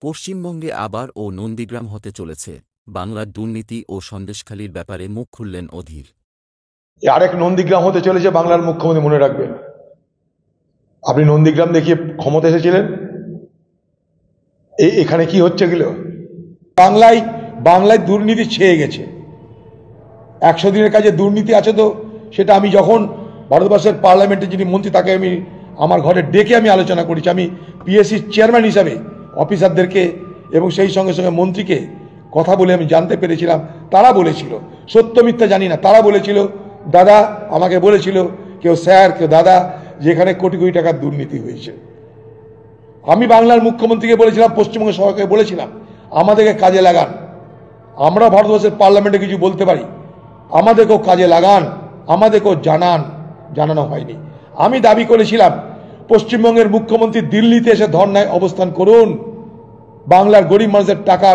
পশ্চিমবঙ্গে আবার নন্দীগ্রাম হতে চলেছে। বাংলার দুর্নীতি ও সন্দেশখালির ব্যাপারে মুখ খুললেন অধীর। আরেক নন্দীগ্রাম হতে চলেছে বাংলার মুখ্যমন্ত্রী, মনে রাখবেন। আপনি নন্দীগ্রাম দেখিয়ে ক্ষমতা এসেছিলেন, এখানে কি হচ্ছে গেল? বাংলায় বাংলায় দুর্নীতি ছেয়ে গেছে। 100 দিনের কাজে দুর্নীতি আছে, তো সেটা আমি যখন ভারতবর্ষের পার্লামেন্টের যিনি মন্ত্রী তাকে আমি আমার ঘরে ডেকে আমি আলোচনা করেছি। আমি পিএসসির চেয়ারম্যান হিসাবে অফিসারদেরকে এবং সেই সঙ্গে সঙ্গে মন্ত্রীকে কথা বলে আমি জানতে পেরেছিলাম। তারা বলেছিল, সত্য মিথ্যা জানি না, তারা বলেছিল, দাদা আমাকে বলেছিল, কেউ স্যার কেউ দাদা, যেখানে কোটি কোটি টাকার দুর্নীতি হয়েছে। আমি বাংলার মুখ্যমন্ত্রীকে বলেছিলাম, পশ্চিমবঙ্গ সরকারকে বলেছিলাম, আমাদেরকে কাজে লাগান। আমরা ভারতবর্ষের পার্লামেন্টে কিছু বলতে পারি, আমাদেরকেও কাজে লাগান, আমাদেরকেও জানানো হয়নি। আমি দাবি করেছিলাম, পশ্চিমবঙ্গের মুখ্যমন্ত্রী দিল্লিতে এসে ধর্নায় অবস্থান করুন, বাংলার গরিব মানুষের টাকা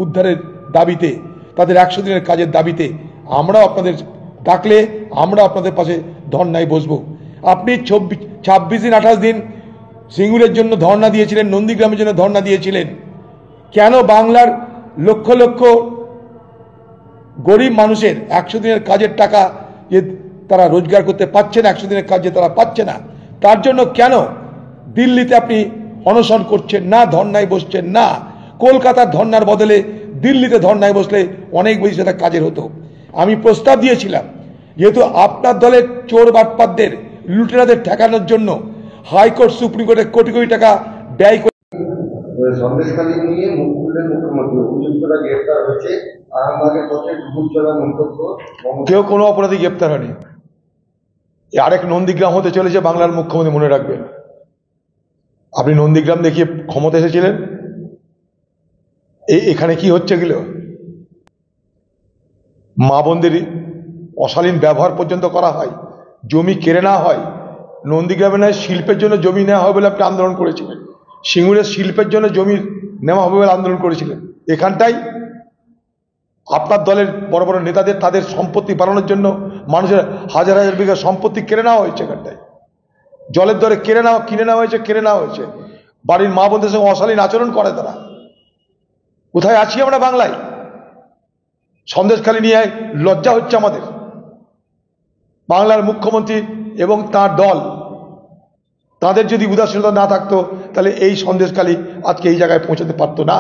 উদ্ধারের দাবিতে, তাদের 100 দিনের কাজের দাবিতে আমরাও আপনাদের ডাকলে আমরা আপনাদের পাশে ধর্নায় বসবো। আপনি 26 দিন 28 দিন সিঙ্গুরের জন্য ধর্না দিয়েছিলেন, নন্দীগ্রামের জন্য ধর্না দিয়েছিলেন। কেন বাংলার লক্ষ লক্ষ গরিব মানুষের 100 দিনের কাজের টাকা যে তারা রোজগার করতে পারছে না, 100 দিনের কাজ যে তারা পাচ্ছে না, তার জন্য কেন দিল্লিতে আপনি অনশন করছেন না, ধর্নায় বসছেন না? কলকাতার ধর্নার বদলে দিল্লিতে ধর্নায় বসলে অনেক বেশি সেটা কাজের হতো। আমি প্রস্তাব দিয়েছিলাম, যেহেতু আপনার দলের চোর বাটপারদের লুটেরাদের ঠেকানোর জন্য হাইকোর্ট সুপ্রিম কোর্টে কোটি কোটি টাকা ব্যয় করে সন্দেশখালী নিয়ে মুখ খুললেন মুখ্যমন্ত্রী। অভিযুক্তরা গ্রেফতার হয়েছে, আরামবাগের পক্ষে ডুবুর মন্তব্য। কেউ কোনো অপরাধী গ্রেপ্তার হয়নি। আরেক নন্দীগ্রাম হতে চলেছে বাংলার মুখ্যমন্ত্রী, মনে রাখবেন। আপনি নন্দীগ্রাম দেখিয়ে ক্ষমতা এসেছিলেন, এখানে কি হচ্ছে গেল? মা বোনদের অশালীন ব্যবহার পর্যন্ত করা হয়, জমি কেড়ে নেওয়া হয়। নন্দীগ্রামে নয়, শিল্পের জন্য জমি নেওয়া হবে বলে আপনি আন্দোলন করেছিলেন। সিঙ্গুরের শিল্পের জন্য জমি নেওয়া হবে বলে আন্দোলন করেছিলেন। এখানটাই আপনার দলের বড় বড় নেতাদের তাদের সম্পত্তি বাড়ানোর জন্য মানুষের হাজার হাজার বিঘা সম্পত্তি কেড়ে নেওয়া হয়েছে। এখানটায় জলের দরে কিনে নেওয়া হয়েছে। বাড়ির মা বোনদের সঙ্গে অশালীন আচরণ করে তারা। কোথায় আছি আমরা বাংলায়? সন্দেশখালী নিয়ে লজ্জা হচ্ছে আমাদের। বাংলার মুখ্যমন্ত্রী এবং তার দল, তাদের যদি উদাসীনতা না থাকতো, তাহলে এই সন্দেশখালী আজকে এই জায়গায় পৌঁছাতে পারতো না।